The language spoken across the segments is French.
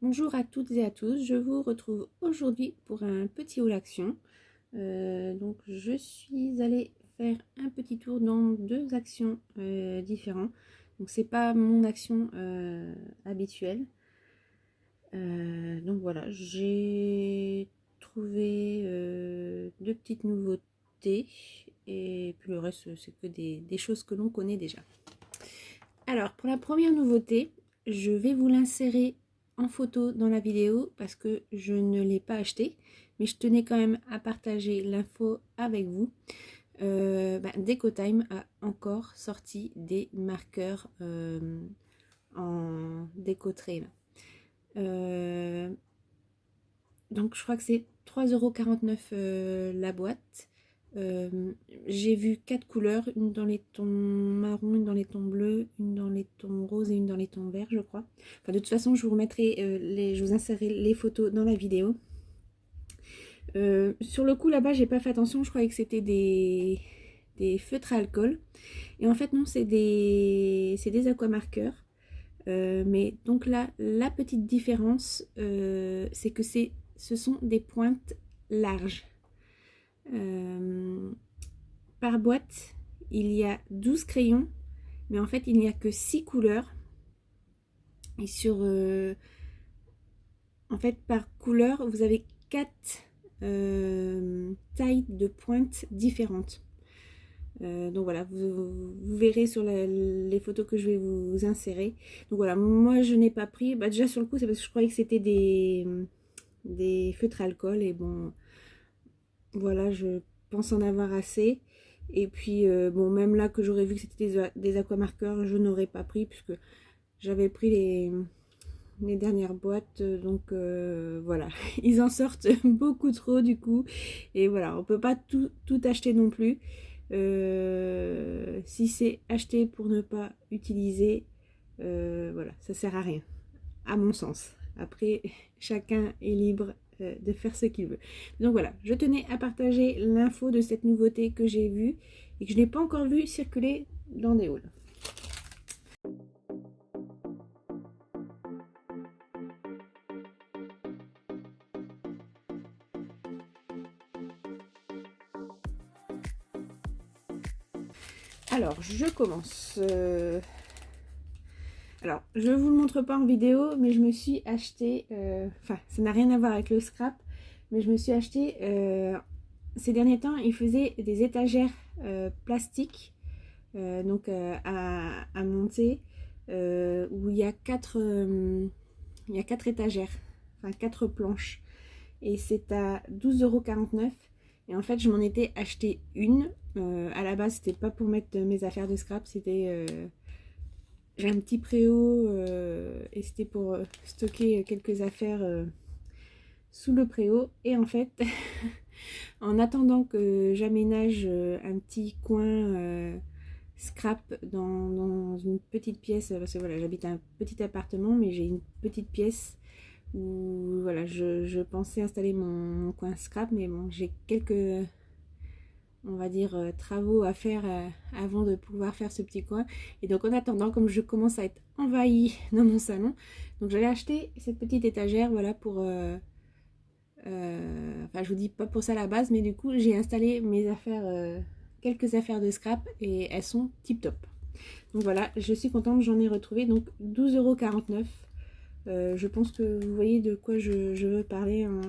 Bonjour à toutes et à tous, je vous retrouve aujourd'hui pour un petit haul action. Donc je suis allée faire un petit tour dans deux actions différents. Donc c'est pas mon action habituelle. Donc voilà, j'ai trouvé deux petites nouveautés et puis le reste c'est que des choses que l'on connaît déjà. Alors pour la première nouveauté, je vais vous l'insérer en photo dans la vidéo parce que je ne l'ai pas acheté, mais je tenais quand même à partager l'info avec vous. Decotime a encore sorti des marqueurs en décotré. Donc je crois que c'est 3,49 € la boîte. J'ai vu 4 couleurs, une dans les tons marron, une dans les tons bleus, une dans les tons roses et une dans les tons verts, je crois. Enfin, de toute façon, je vous remettrai je vous insérerai les photos dans la vidéo. Sur le coup, là-bas, j'ai pas fait attention, je croyais que c'était des feutres à alcool. Et en fait, non, c'est des aquamarqueurs. Mais donc là, la petite différence, c'est que ce sont des pointes larges. Par boîte, il y a 12 crayons, mais en fait, il n'y a que 6 couleurs. Et en fait, par couleur, vous avez 4 tailles de pointes différentes. Donc voilà, vous verrez sur les photos que je vais vous insérer. Donc voilà, moi je n'ai pas pris. Déjà sur le coup, c'est parce que je croyais que c'était des feutres à alcool. Et bon, voilà, je pense en avoir assez. Et puis, bon, même là que j'aurais vu que c'était des aquamarqueurs, je n'aurais pas pris puisque j'avais pris les dernières boîtes. Donc voilà, ils en sortent beaucoup trop du coup. Et voilà, on peut pas tout acheter non plus. Si c'est acheté pour ne pas utiliser, voilà, ça sert à rien, à mon sens. Après, chacun est libre de faire ce qu'il veut. Donc voilà, je tenais à partager l'info de cette nouveauté que j'ai vue et que je n'ai pas encore vue circuler dans des hauls. Alors, je commence. Alors, je vous le montre pas en vidéo, mais je me suis acheté, enfin, ça n'a rien à voir avec le scrap, mais je me suis acheté, ces derniers temps, ils faisaient des étagères plastiques, donc à monter, où il y a quatre étagères, enfin 4 planches, et c'est à 12,49 €. Et en fait, je m'en étais acheté une. À la base, c'était pas pour mettre mes affaires de scrap, c'était j'ai un petit préau et c'était pour stocker quelques affaires sous le préau. Et en fait, en attendant que j'aménage un petit coin scrap dans une petite pièce, parce que voilà, j'habite un petit appartement, mais j'ai une petite pièce où voilà, je pensais installer mon coin scrap, mais bon, j'ai quelques, on va dire, travaux à faire avant de pouvoir faire ce petit coin. Et donc en attendant, comme je commence à être envahie dans mon salon, donc j'allais acheter cette petite étagère, voilà, pour enfin je vous dis pas pour ça à la base, mais du coup j'ai installé mes affaires, quelques affaires de scrap, et elles sont tip top. Donc voilà, je suis contente, j'en ai retrouvé donc 12,49 €. Je pense que vous voyez de quoi je veux parler, hein.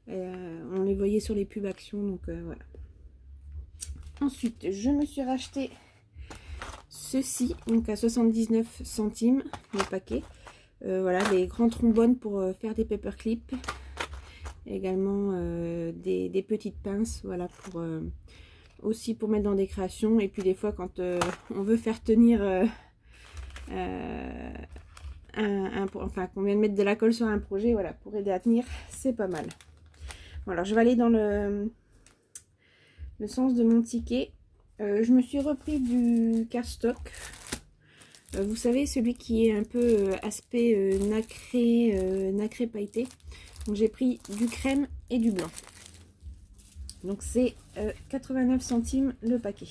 On les voyait sur les pubs Action, donc voilà. Ensuite, je me suis racheté ceci, donc à 79 centimes le paquet. Voilà, les grands trombones pour faire des paperclips. Également des petites pinces, voilà, pour aussi pour mettre dans des créations. Et puis des fois, quand on veut faire tenir enfin, qu'on vient de mettre de la colle sur un projet, voilà, pour aider à tenir, c'est pas mal. Bon, alors je vais aller dans le sens de mon ticket. Je me suis repris du cardstock. Vous savez, celui qui est un peu aspect nacré pailleté. Donc j'ai pris du crème et du blanc. Donc c'est 89 centimes le paquet.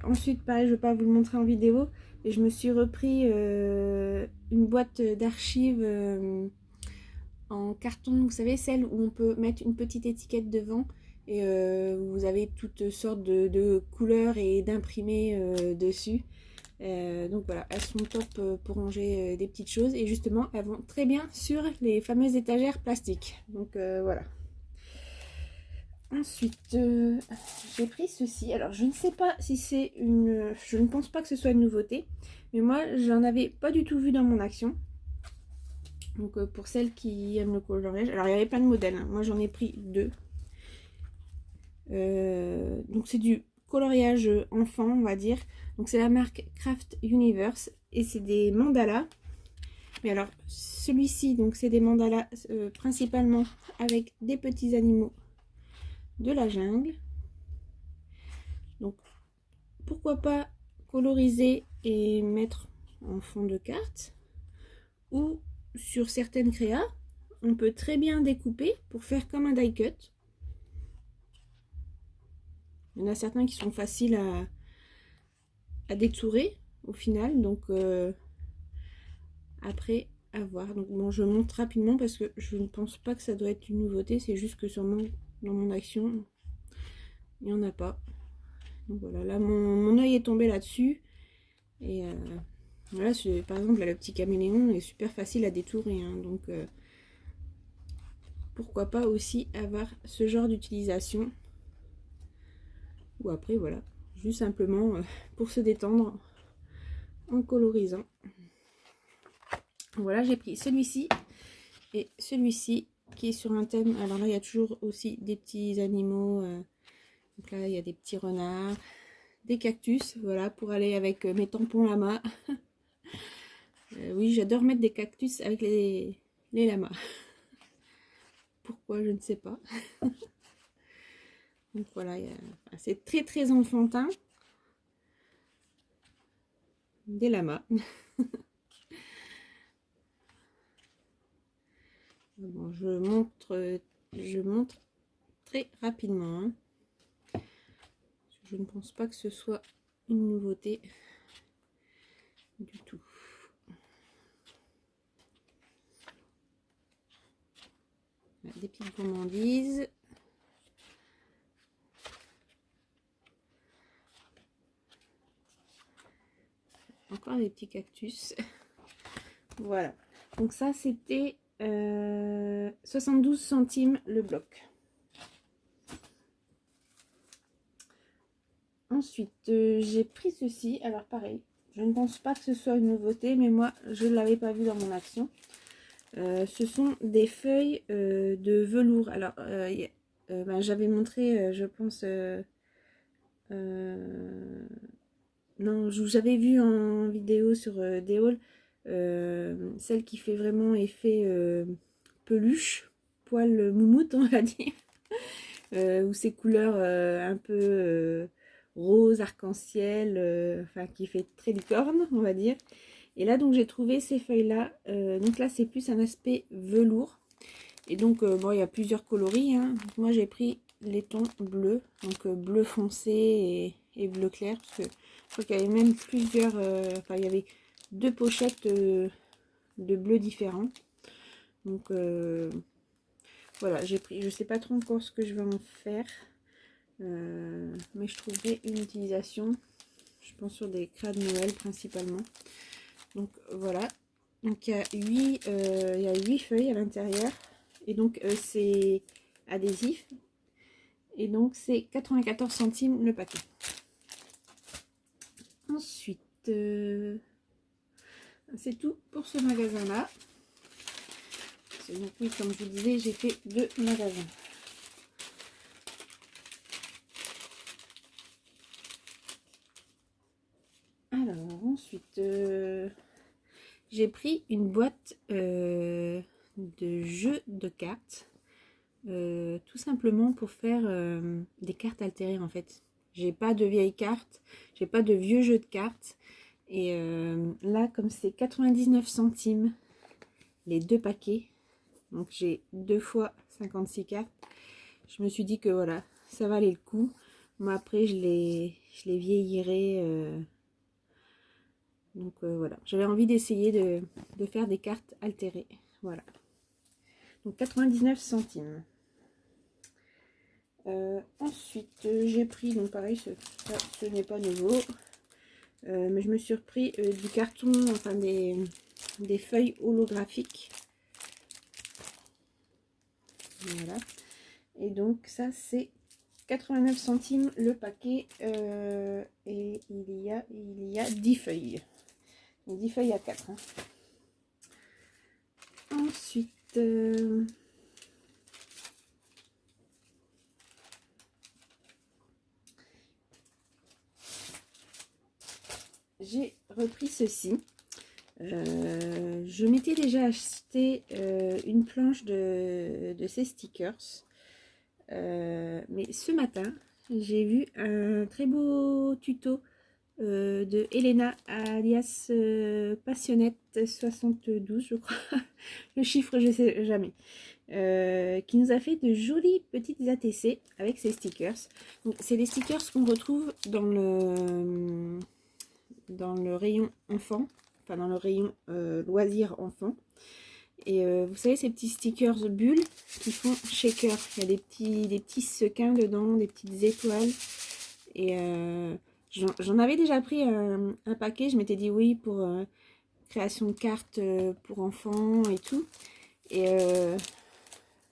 Ensuite, pareil, je ne vais pas vous le montrer en vidéo, Et je me suis repris une boîte d'archives en carton, vous savez, celle où on peut mettre une petite étiquette devant et vous avez toutes sortes de couleurs et d'imprimés dessus. Donc voilà, elles sont top pour ranger des petites choses et justement elles vont très bien sur les fameuses étagères plastiques. Donc voilà. Ensuite, j'ai pris ceci. Alors je ne sais pas si c'est une... Je ne pense pas que ce soit une nouveauté, mais moi j'en avais pas du tout vu dans mon action. Donc pour celles qui aiment le coloriage, alors il y avait plein de modèles, hein. Moi j'en ai pris deux. Donc c'est du coloriage enfant, on va dire. Donc c'est la marque Craft Universe et c'est des mandalas. Mais alors celui-ci, donc c'est des mandalas principalement avec des petits animaux de la jungle. Donc pourquoi pas coloriser et mettre en fond de carte, ou sur certaines créas on peut très bien découper pour faire comme un die cut. Il y en a certains qui sont faciles à détourer au final, donc après à voir. Donc bon, je montre rapidement parce que je ne pense pas que ça doit être une nouveauté, c'est juste que sûrement dans mon action il n'y en a pas. Donc voilà, là mon œil est tombé là-dessus et voilà, par exemple là, le petit caméléon est super facile à détourer, hein, donc pourquoi pas aussi avoir ce genre d'utilisation. Ou après voilà, juste simplement pour se détendre en colorisant. Voilà, j'ai pris celui-ci et celui-ci qui est sur un thème. Alors là il y a toujours aussi des petits animaux, donc là il y a des petits renards, des cactus, voilà, pour aller avec mes tampons lamas. Oui, j'adore mettre des cactus avec les lamas. Pourquoi, je ne sais pas. Donc voilà, c'est très très enfantin. Des lamas. Bon, je montre très rapidement, hein. Je ne pense pas que ce soit une nouveauté du tout. Voilà, des petites gourmandises. Encore des petits cactus. Voilà. Donc ça, c'était 72 centimes le bloc. Ensuite, j'ai pris ceci. Alors pareil, je ne pense pas que ce soit une nouveauté, mais moi, je ne l'avais pas vu dans mon action. Ce sont des feuilles de velours. Alors, ben, j'avais montré, je pense... non, j'avais vu en vidéo sur des hauls celle qui fait vraiment effet peluche, poil moumoute, on va dire, ou ces couleurs un peu rose, arc-en-ciel, enfin qui fait très licorne, on va dire. Et là donc j'ai trouvé ces feuilles là, donc là c'est plus un aspect velours. Et donc bon, il y a plusieurs coloris, hein. Donc, moi j'ai pris les tons bleus, donc bleu foncé et bleu clair, parce que je crois qu'il y avait même plusieurs, enfin il y avait deux pochettes de bleus différents. Donc voilà, j'ai pris, je sais pas trop encore ce que je vais en faire, mais je trouverai une utilisation, je pense sur des crânes de Noël principalement. Donc voilà, donc il y a 8 feuilles à l'intérieur, et donc c'est adhésif, et donc c'est 94 centimes le paquet. Ensuite, c'est tout pour ce magasin là. Donc oui, comme je vous disais, j'ai fait 2 magasins. Alors ensuite, j'ai pris une boîte de jeux de cartes, tout simplement pour faire des cartes altérées en fait. J'ai pas de vieilles cartes, j'ai pas de vieux jeux de cartes, et là comme c'est 99 centimes les 2 paquets, donc j'ai 2 fois 56 cartes, je me suis dit que voilà, ça valait le coup. Moi après je les vieillirai Donc voilà, j'avais envie d'essayer de faire des cartes altérées. Voilà. Donc 99 centimes. Ensuite, j'ai pris, donc pareil, ce n'est pas nouveau. Mais je me suis repris du carton, enfin des feuilles holographiques. Voilà. Et donc ça c'est 89 centimes le paquet. Et il y a 10 feuilles. Donc 10 feuilles à 4. Hein. Ensuite, j'ai repris ceci. Je m'étais déjà acheté une planche de ces stickers. Mais ce matin, j'ai vu un très beau tuto de Elena alias Passionnette 72, je crois. Le chiffre, je sais jamais. Qui nous a fait de jolies petites ATC avec ces stickers. C'est les stickers qu'on retrouve dans le rayon enfant, enfin dans le rayon loisirs enfant. Et vous savez, ces petits stickers bulles qui font shaker. Il y a des petits sequins dedans, des petites étoiles. Et j'en avais déjà pris un paquet. Je m'étais dit oui pour création de cartes pour enfants et tout. Et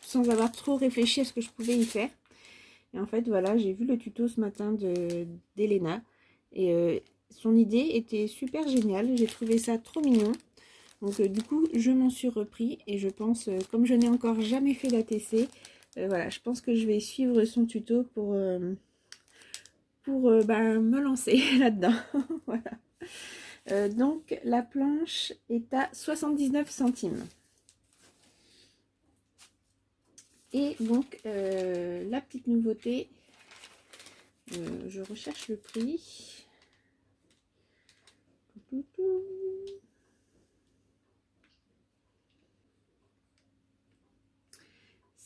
sans avoir trop réfléchi à ce que je pouvais y faire. Et en fait, voilà, j'ai vu le tuto ce matin d'Elena. Et son idée était super géniale. J'ai trouvé ça trop mignon. Donc du coup, je m'en suis repris. Et je pense, comme je n'ai encore jamais fait d'ATC, voilà, je pense que je vais suivre son tuto pour me lancer là-dedans. Voilà. Donc la planche est à 79 centimes. Et donc la petite nouveauté, je recherche le prix.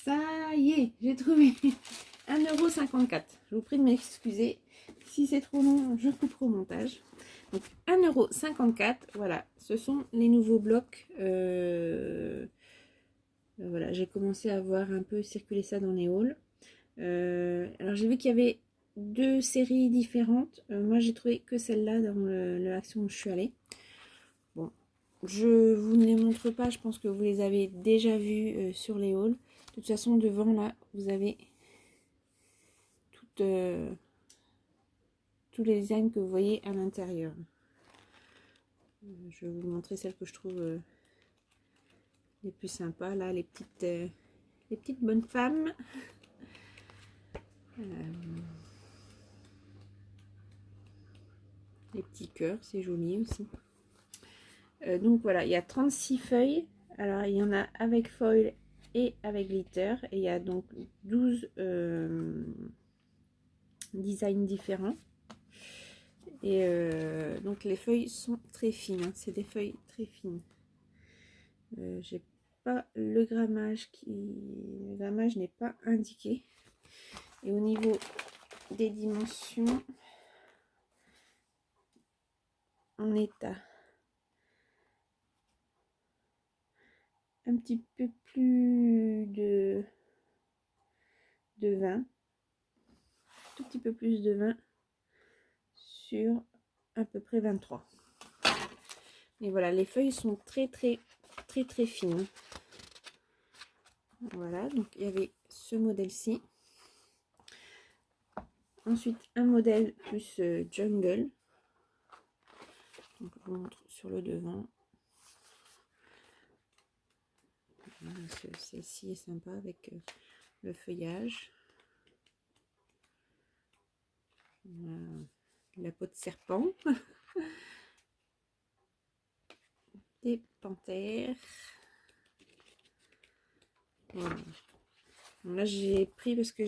Ça y est, j'ai trouvé 1,54 €. Je vous prie de m'excuser. Si c'est trop long, je couperai au montage. Donc 1,54 €, voilà, ce sont les nouveaux blocs. Voilà, j'ai commencé à voir un peu circuler ça dans les hauls. Alors j'ai vu qu'il y avait deux séries différentes. Moi j'ai trouvé que celle-là dans l'action où je suis allée. Bon, je vous ne les montre pas, je pense que vous les avez déjà vus sur les hauls. De toute façon, devant là, vous avez tous les designs que vous voyez à l'intérieur. Je vais vous montrer celles que je trouve les plus sympas. Là, les petites bonnes femmes. Les petits cœurs, c'est joli aussi. Donc voilà, il y a 36 feuilles. Alors, il y en a avec foil et avec glitter. Et il y a donc 12 designs différents. Et donc les feuilles sont très fines, hein. C'est des feuilles très fines. J'ai pas le grammage le grammage n'est pas indiqué. Et au niveau des dimensions, on est à un petit peu plus de 20, tout petit peu plus de 20 sur à peu près 23. Et voilà, les feuilles sont très fines. Voilà, donc il y avait ce modèle-ci. Ensuite, un modèle plus jungle. Donc, je vous montre sur le devant. Voilà, celle-ci est sympa avec le feuillage. Voilà, la peau de serpent. Des panthères. Voilà. Donc là, j'ai pris parce que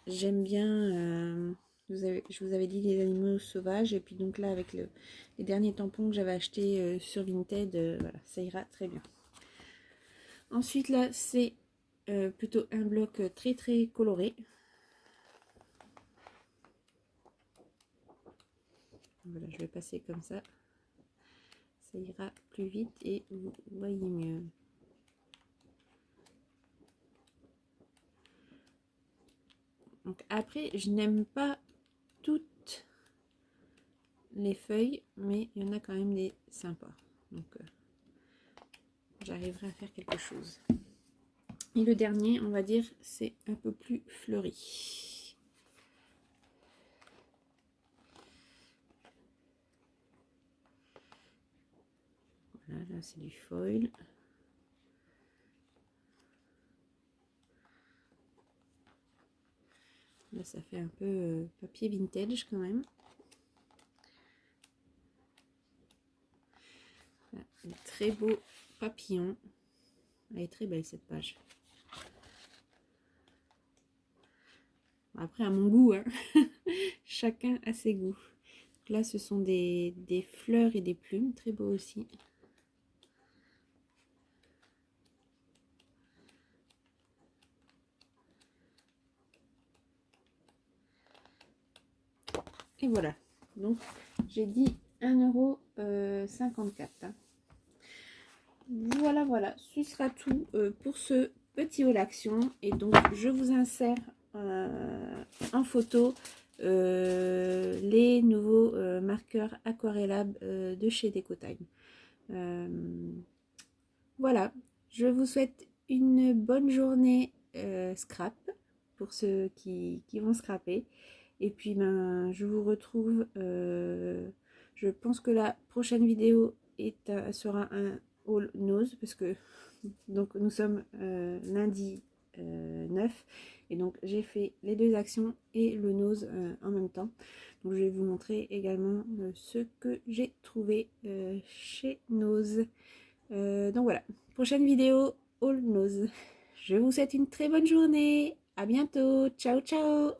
j'aime bien, je vous avais dit les animaux sauvages. Et puis donc là, avec les derniers tampons que j'avais achetés sur Vinted, voilà, ça ira très bien. Ensuite, là, c'est plutôt un bloc très coloré. Voilà, je vais passer comme ça. Ça ira plus vite et vous voyez mieux. Donc après, je n'aime pas toutes les feuilles, mais il y en a quand même des sympas. Donc j'arriverai à faire quelque chose. Et le dernier, on va dire, c'est un peu plus fleuri. Voilà, là c'est du foil. Là ça fait un peu papier vintage quand même. Là, un très beau papillon. Elle est très belle cette page. Après à mon goût, hein. Chacun a ses goûts. Donc là ce sont des fleurs et des plumes, très beau aussi. Et voilà, donc j'ai dit 1,54 €. Hein. Voilà, ce sera tout pour ce petit haul action. Et donc je vous insère en photo les nouveaux marqueurs aquarellables de chez Decotime. Voilà, je vous souhaite une bonne journée scrap pour ceux qui vont scraper. Et puis ben je vous retrouve, je pense que la prochaine vidéo sera un haul nose parce que donc nous sommes lundi 9 et donc j'ai fait les deux actions et le nose en même temps. Donc je vais vous montrer également ce que j'ai trouvé chez Nose. Donc voilà, prochaine vidéo haul nose. Je vous souhaite une très bonne journée. À bientôt. Ciao ciao.